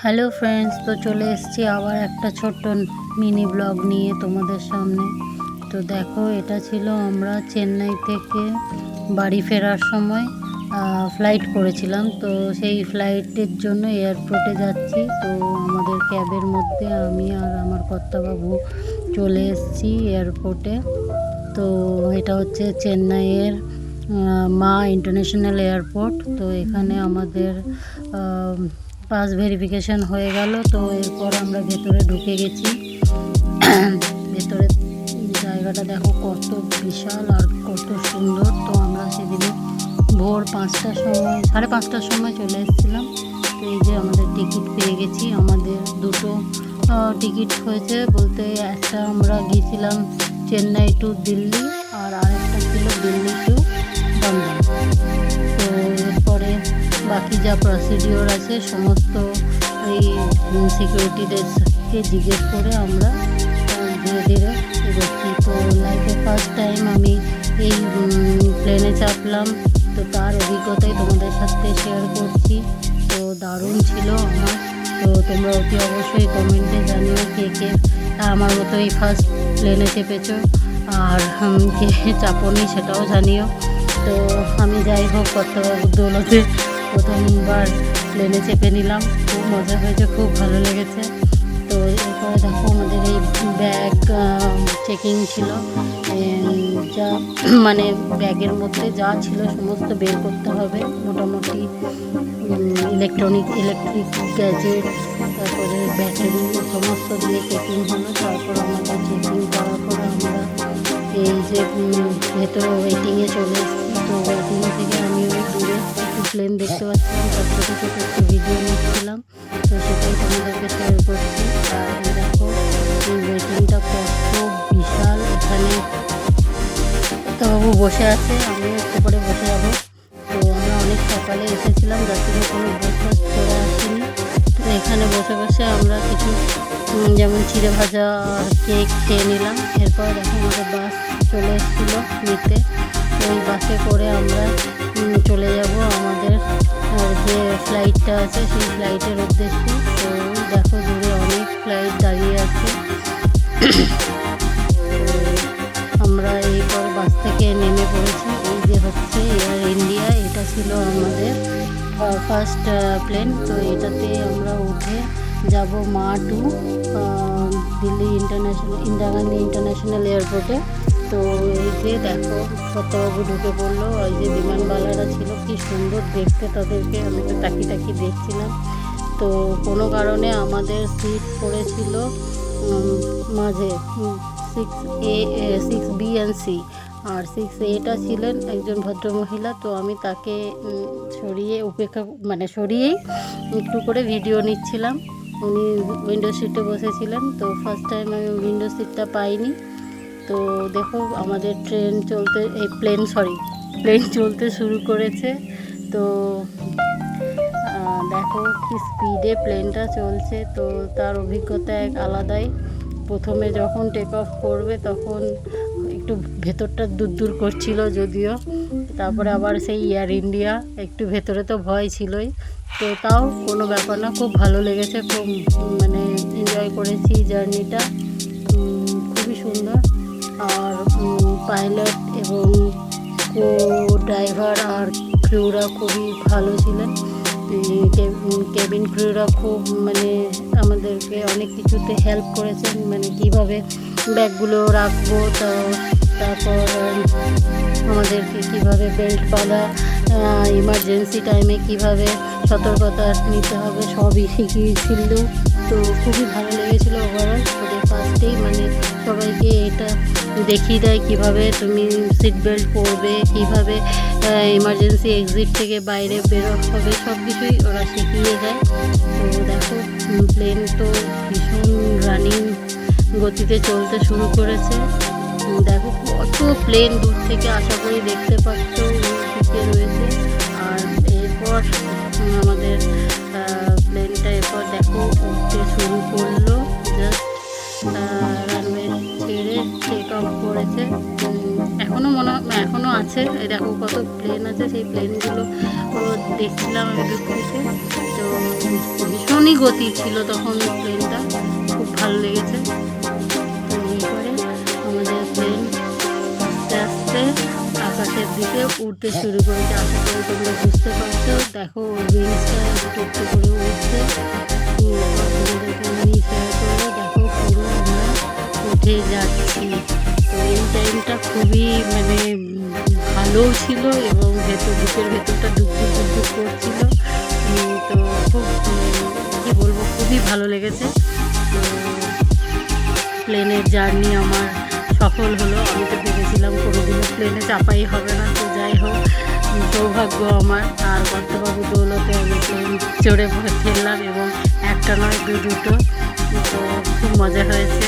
Hello friends, তো চলে এসেছি আবার একটা ছোট্ট মিনি ব্লগ নিয়ে তোমাদের সামনে। তো দেখো, এটা ছিল আমরা চেন্নাই থেকে বাড়ি ফেরার সময় ফ্লাইট করেছিলাম। তো সেই ফ্লাইটের জন্য এয়ারপোর্টে যাচ্ছি। তো আমাদের ক্যাবের মধ্যে আমি আর আমার কর্তাবাবু চলে এসেছি এয়ারপোর্টে। তো এটা হচ্ছে চেন্নাইয়ের মা ইন্টারন্যাশনাল এয়ারপোর্ট। তো এখানে আমাদের পাস ভেরিফিকেশান হয়ে গেল। তো এরপর আমরা ভেতরে ঢুকে গেছি। ভেতরে জায়গাটা দেখো কত বিশাল আর কত সুন্দর। তো আমরা সেদিনে ভোর 5টার সময় 5:30টার সময় চলে এসেছিলাম। তো এই যে আমাদের টিকিট পেয়ে গেছি। আমাদের দুটো টিকিট হয়েছে বলতে, একটা আমরা গিয়েছিলাম চেন্নাই টু দিল্লি আর আরেকটা ছিল দিল্লি টু দমদম। তো এরপরে বাকি যা প্রসিডিওর আছে সমস্ত এই সিকিউরিটিদেরকে জিজ্ঞেস করে আমরা ধীরে ধীরে এগোচ্ছি। তো লাইফে ফার্স্ট টাইম আমি এই প্লেনে চাপলাম। তো তার অভিজ্ঞতাই তোমাদের সাথে শেয়ার করছি। তো দারুণ ছিল আমার। তো তোমরা অতি অবশ্যই কমেন্টে জানিও কে কে আমার মতো এই ফার্স্ট প্লেনে চেপেছো, আর কে চাপনি সেটাও জানিও। তো আমি যাই হোক কর্তাবাবুর দৌলতে প্রথমবার প্লেনে চেপে নিলাম। খুব মজা হয়েছে, খুব ভালো লেগেছে। তো এরপরে দেখো আমাদের এই ব্যাগ চেকিং ছিল। যা মানে ব্যাগের মধ্যে যা ছিল সমস্ত বের করতে হবে। মোটামুটি ইলেকট্রিক গ্যাজেট, তারপরে ব্যাটারি সমস্ত দিয়ে চেকিং হলো। তারপর আমাদের চেকিং করার পরে আমরা এই যে ভেতরে ওয়েটিংয়ে চলে এসেছি। তো ওয়েটিং থেকে আমি ওই দূরে একটু প্লেন দেখতে পাচ্ছিলাম, তার ছোটো ছোটো একটু ভিডিও নিচ্ছিলাম। তো সেটাই তোমাদেরকে শেয়ার করছি। আর দেখো এই ওয়েটিংটা কত বিশাল। এখানে বাবু বসে আছে, আমিও একটু পরে বসে যাবো। তো আমরা অনেক সকালে এসেছিলাম, যার থেকে কোনো ব্রেকফাস্ট করে আসিনি। তো এখানে বসে বসে আমরা কিছু যেমন চিড়ে ভাজা আর কেক খেয়ে নিলাম। এরপর দেখো আমাদের বাস চলে এসেছিলো নিতে। তো এই বাসে করে আমরা চলে যাব আমাদের যে ফ্লাইটটা আছে সেই ফ্লাইটের উদ্দেশ্যে। তো দেখো দূরে অনেক ফ্লাইট দাঁড়িয়ে আছে। আমরা এইপর বাস থেকে নেমে পড়েছি। এই যে হচ্ছে এয়ার ইন্ডিয়া, এটা ছিল আমাদের ফার্স্ট প্লেন। তো এটাতে আমরা উঠে যাব মা টু দিল্লি ইন্দিরা গান্ধী ইন্টারন্যাশনাল এয়ারপোর্টে। তো এই যে দেখো কর্তাবাবু ঢুকে পড়লো। ওই যে বিমানবালারা ছিল, কি সুন্দর দেখতে তাদেরকে। আমি তো তাকিয়ে দেখছিলাম। তো কোনো কারণে আমাদের সিট পড়েছিল মাঝে 6B and C, আর 6Aটা ছিলেন একজন ভদ্রমহিলা। তো আমি তাকে সরিয়েই একটু করে ভিডিও নিচ্ছিলাম। উনি উইন্ডো সিটে বসেছিলেন। তো ফার্স্ট টাইম আমি উইন্ডো সিটটা পাইনি। তো দেখো আমাদের প্লেন চলতে শুরু করেছে। তো দেখো কি স্পিডে প্লেনটা চলছে। তো তার অভিজ্ঞতা এক আলাদাই। প্রথমে যখন টেক অফ করবে তখন একটু ভেতরটা দূর করছিল যদিও। তারপরে আবার সেই এয়ার ইন্ডিয়া, একটু ভেতরে তো ভয় ছিলই। তো তাও কোনো ব্যাপার না, খুব ভালো লেগেছে। খুব এনজয় করেছি জার্নিটা, খুবই সুন্দর। আর পাইলট এবং কো ড্রাইভার আর ক্রুরা খুবই ভালো ছিলেন। কেবিন ক্রুরা খুব আমাদেরকে অনেক কিছুতে হেল্প করেছেন, কীভাবে ব্যাগগুলো রাখবো। তারপর আমাদেরকে কীভাবে বেল্ট বাঁধা, ইমার্জেন্সি টাইমে কীভাবে সতর্কতা নিতে হবে সবই শিখিয়েছিল। তো খুবই ভালো লেগেছিলো ওভারঅল। ওদের ফার্স্টেই সবাইকে এটা দেখিয়ে দেয় কীভাবে তুমি সিট বেল্ট পরবে, কীভাবে ইমার্জেন্সি এক্সিট থেকে বাইরে বেরো হবে, সব কিছুই ওরা শিখিয়ে দেয়। তো দেখো প্লেন তো ভীষণ রানিং গতিতে চলতে শুরু করেছে। দেখো কত প্লেন দূর থেকে আশা করি দেখতে পাচ্ছ দিকে রয়েছে। আর এরপর আমাদের প্লেনটা এরপর দেখো উঠতে শুরু করলো। জাস্ট রানওয়ে ছেড়ে টেক অফ করেছে। এখনও আছে। দেখো কত প্লেন আছে, সেই প্লেনগুলো দেখছিলাম আমি দূর থেকে। তো ভীষণ দারুণই গতি ছিল তখন প্লেনটা, খুব ভালো লেগেছে। তো এরপরে আমাদের প্লেন আস্তে আস্তে আকাশের দিকে উঠতে শুরু করেছে। আশা করি তোমরা বুঝতে পারছো, দেখো উইংসটা একটু একটু করে উঠছে। তোমাদেরকে আমি শেয়ার করবো, দেখো পুরো আমরা উঠে যাচ্ছি। তো এই টাইমটা খুবই মানে ভালোও ছিল এবং বুকের ভেতরটা ডুবডুব করছিল। তো খুব কী বলবো, খুবই ভালো লেগেছে। তো প্লেনের জার্নি আমার সফল হলো। আমি তো ভেবেছিলাম কোনোদিনও প্লেনে চাপাই হবে না। তো যাই হোক, সৌভাগ্য আমার আর কর্তাবাবু দৌলতে আমি প্লেন চড়ে ফেললাম, এবং একটা নয় দুটো। তো খুব মজা হয়েছে।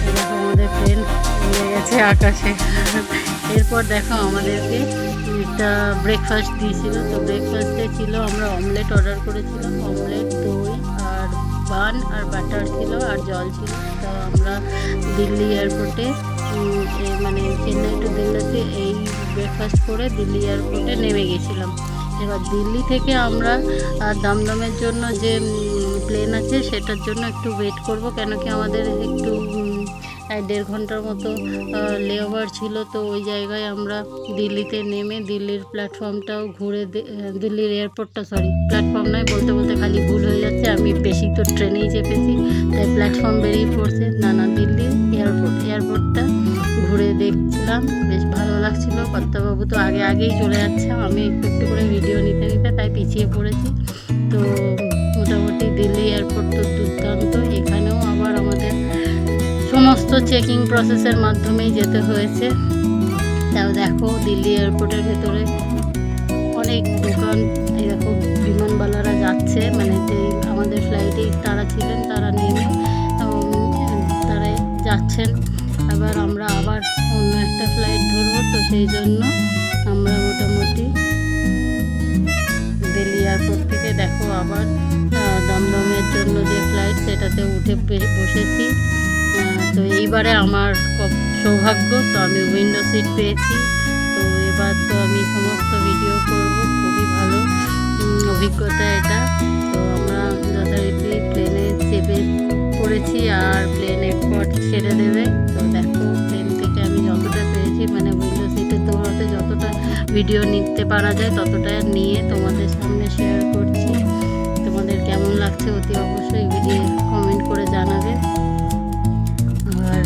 এরকম আমাদের প্লেন উড়ে গেছে আকাশে। এরপর দেখো আমাদেরকে একটা ব্রেকফাস্ট দিয়েছিল। তো ব্রেকফাস্টে ছিল, আমরা অমলেট অর্ডার করেছিলাম, অমলেট, দই আর বান আর বাটার ছিল আর জল ছিল। তো আমরা দিল্লি এয়ারপোর্টে মানে চেন্নাই টু দিল্লিতে এই ব্রেকফাস্ট করে দিল্লি এয়ারপোর্টে নেমে গেছিলাম। এবার দিল্লি থেকে আমরা দমদমের জন্য যে প্লেন আছে সেটার জন্য একটু ওয়েট করব, কেন কি আমাদের একটু 1.5 ঘন্টার মতো লেওভার ছিল। তো ওই জায়গায় আমরা দিল্লিতে নেমে দিল্লির প্ল্যাটফর্মটাও ঘুরে, দিল্লির এয়ারপোর্টটা, সরি প্ল্যাটফর্ম নয়, বলতে বলতে খালি ভুল হয়ে যাচ্ছে, আমি বেশি তো ট্রেনেই চেপেছি, তাই প্ল্যাটফর্ম বেরিয়ে পড়ছে। না দিল্লির এয়ারপোর্টটা ঘুরে দেখছিলাম, বেশ ভালো লাগছিল। কর্তাবাবু তো আগেই চলে যাচ্ছে, আমি একটু একটু করে ভিডিও নিতে তাই পিছিয়ে পড়েছি। তো মোটামুটি দিল্লি এয়ারপোর্ট তো দুর্দান্ত। এখানেও আবার আমাদের সমস্ত চেকিং প্রসেসের মাধ্যমেই যেতে হয়েছে। তাও দেখো দিল্লি এয়ারপোর্টের ভেতরে অনেক দোকান, এই দেখো বিমানবালারা যাচ্ছে, মানে যে আমাদের ফ্লাইটেই তারা ছিলেন, তারা নেমে তারা যাচ্ছেন। আবার আমরা আবার অন্য একটা ফ্লাইট ধরবো, তো সেই জন্য আমরা মোটামুটি দিল্লি এয়ারপোর্ট থেকে দেখো আবার দমদমের জন্য যে ফ্লাইট সেটাতে উঠে বসেছি। তো এইবারে আমার সৌভাগ্য, তো আমি উইন্ডো সিট পেয়েছি। তো এবার তো আমি সমস্ত ভিডিও করব, খুবই ভালো অভিজ্ঞতা এটা। তো আমরা যথারীতি প্লেনে চেপে পড়েছি আর প্লেন এয়ারপোর্ট ছেড়ে দেবে। তো দেখো প্লেন থেকে আমি যতটা পেরেছি, মানে উইন্ডো সিটে দৌড়াতে যতটা ভিডিও নিতে পারা যায় ততটা নিয়ে তোমাদের সামনে শেয়ার করছি। তোমাদের কেমন লাগছে অতি অবশ্যই ভিডিও কমেন্ট করে জানাবে। আর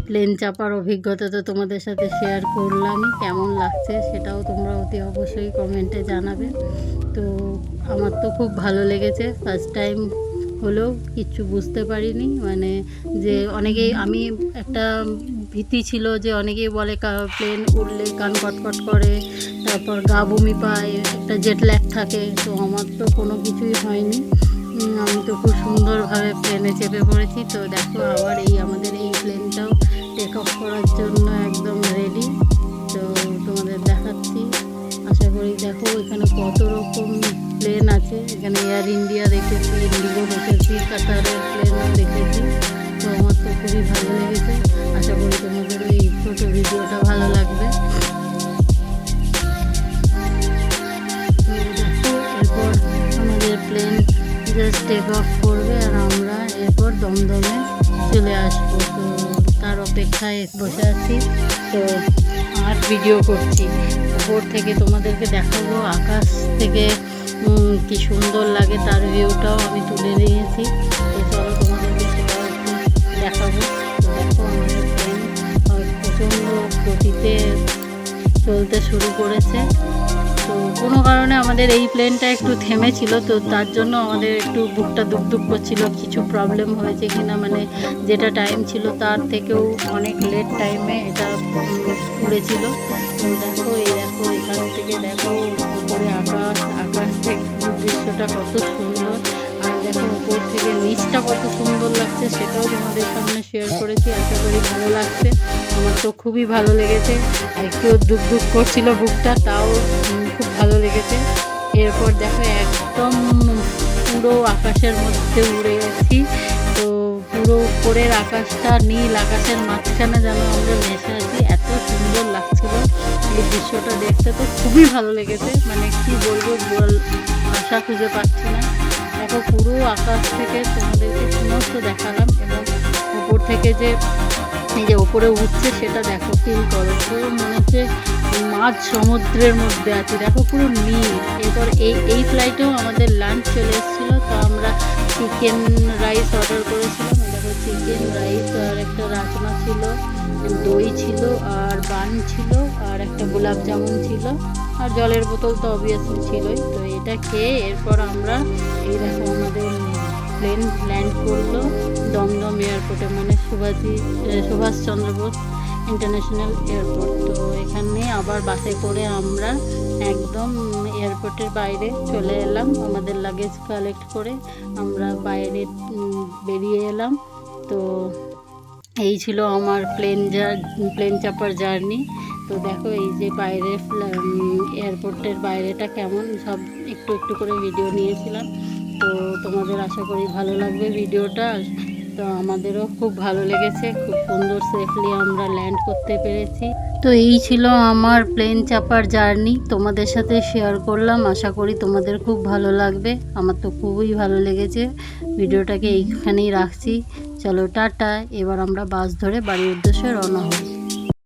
প্লেন চাপার অভিজ্ঞতা তো তোমাদের সাথে শেয়ার করলামই, কেমন লাগছে সেটাও তোমরা অতি অবশ্যই কমেন্টে জানাবে। তো আমার তো খুব ভালো লেগেছে, ফার্স্ট টাইম হলেও কিচ্ছু বুঝতে পারিনি, মানে যে অনেকেই, আমি একটা ভীতি ছিল যে অনেকেই বলে প্লেন উড়লে কান কটকট করে, তারপর গা বমি পায়, একটা জেট ল্যাগ থাকে। তো আমার তো কোনো কিছুই হয়নি, আমি তো খুব সুন্দরভাবে প্লেনে চেপে পড়েছি। তো দেখো আবার আমাদের এই প্লেনটাও টেক অফ করার জন্য একদম রেডি। তো তোমাদের দেখাচ্ছি, আশা করি দেখো এখানে কত রকম প্লেন আছে। এখানে এয়ার ইন্ডিয়া দেখেছি, ইন্ডিগো দেখেছি, কাতারের প্লেনও দেখেছি। তো আমার তো খুবই ভালো লেগেছে, আশা করি তোমাদের এই ছোটো ভিডিওটা ভালো লাগবে। দেখো এরপর আমাদের প্লেন জাস্ট টেক অফ করবে আর আমরা এরপর দমদমে চলে আসবো। তো তার অপেক্ষায় বসে আছি, তো আর ভিডিও করছি। উপর থেকে তোমাদেরকে দেখাবো, আকাশ থেকে কি সুন্দর লাগে তার ভিউটাও আমি তুলে নিয়েছি। তো চলো তোমাদেরকে সেটাও একটু দেখাবো। তো দেখো আমাদের ট্রেন প্রচণ্ড গতিতে চলতে শুরু করেছে। তো কোনো কারণে আমাদের এই প্লেনটা একটু থেমেছিল, তো তার জন্য আমাদের একটু বুকটা দুক করছিল, কিছু প্রবলেম হয়েছে কিনা, মানে যেটা টাইম ছিল তার থেকেও অনেক লেট টাইমে এটা উড়েছিল। তো দেখো এখান থেকে দেখো উপরে আকাশ থেকে দৃশ্যটা কত সুন্দর, আর দেখো উপর থেকে নিচটা কত সুন্দর লাগছে, সেটাও তোমাদের সামনে শেয়ার করেছি। আশা করি ভালো লাগছে, আমার তো খুবই ভালো লেগেছে। একটু দুক করছিল বুকটা, তাও খুব ভালো লেগেছে। এরপর দেখো একদম পুরো আকাশের মধ্যে উড়ে গেছি। তো পুরো উপরের আকাশটা নীল, আকাশের মাঝখানে যেন আমরা ভেসে আছি, এত সুন্দর লাগছিল এই দৃশ্যটা দেখতে। তো খুবই ভালো লেগেছে, মানে কি বলবো, ভাষা খুঁজে পাচ্ছি না, এত দেখো পুরো আকাশ থেকে তোমাদেরকে সমস্ত দেখালাম, এবং উপর থেকে যে এই যে ওপরে উঠছে সেটা দেখো, ফিল করো, পুরো মনে হচ্ছে মাঝ সমুদ্রের মধ্যে আছি। দেখো পুরো নীল। এরপর এই ফ্লাইটেও আমাদের লাঞ্চ চলে এসেছিলো, তো আমরা চিকেন রাইস অর্ডার করেছিলাম। দেখো চিকেন রাইস আর একটা রাজমা ছিল, দই ছিল আর বান ছিল আর একটা গোলাপ জামুন ছিল, আর জলের বোতল তো অবভিয়াসলি ছিলই। তো এটা খেয়ে এরপর আমরা এই দেখো আমাদের প্লেন ল্যান্ড করলো দমদম এয়ারপোর্টে, মানে সুভাষচন্দ্র বোস ইন্টারন্যাশনাল এয়ারপোর্ট। তো এখানে আবার বাসে করে আমরা একদম এয়ারপোর্টের বাইরে চলে এলাম, আমাদের লাগেজ কালেক্ট করে আমরা বাইরে বেরিয়ে এলাম। তো এই ছিল আমার প্লেন চাপার জার্নি। তো দেখো এই যে বাইরে এয়ারপোর্টের বাইরেটা কেমন, সব একটু একটু করে ভিডিও নিয়েছিলাম। তো তোমাদের আশা করি ভালো লাগবে ভিডিওটা। তো আমাদেরও খুব ভালো লেগেছে, খুব সুন্দর সেফলি আমরা ল্যান্ড করতে পেরেছি। তো এই ছিল আমার প্লেন চাপার জার্নি, তোমাদের সাথে শেয়ার করলাম। আশা করি তোমাদের খুব ভালো লাগবে, আমার তো খুবই ভালো লেগেছে। ভিডিওটাকে এইখানেই রাখছি, চলো টাটা। এবার আমরা বাস ধরে বাড়ির উদ্দেশ্যে রওনা হব।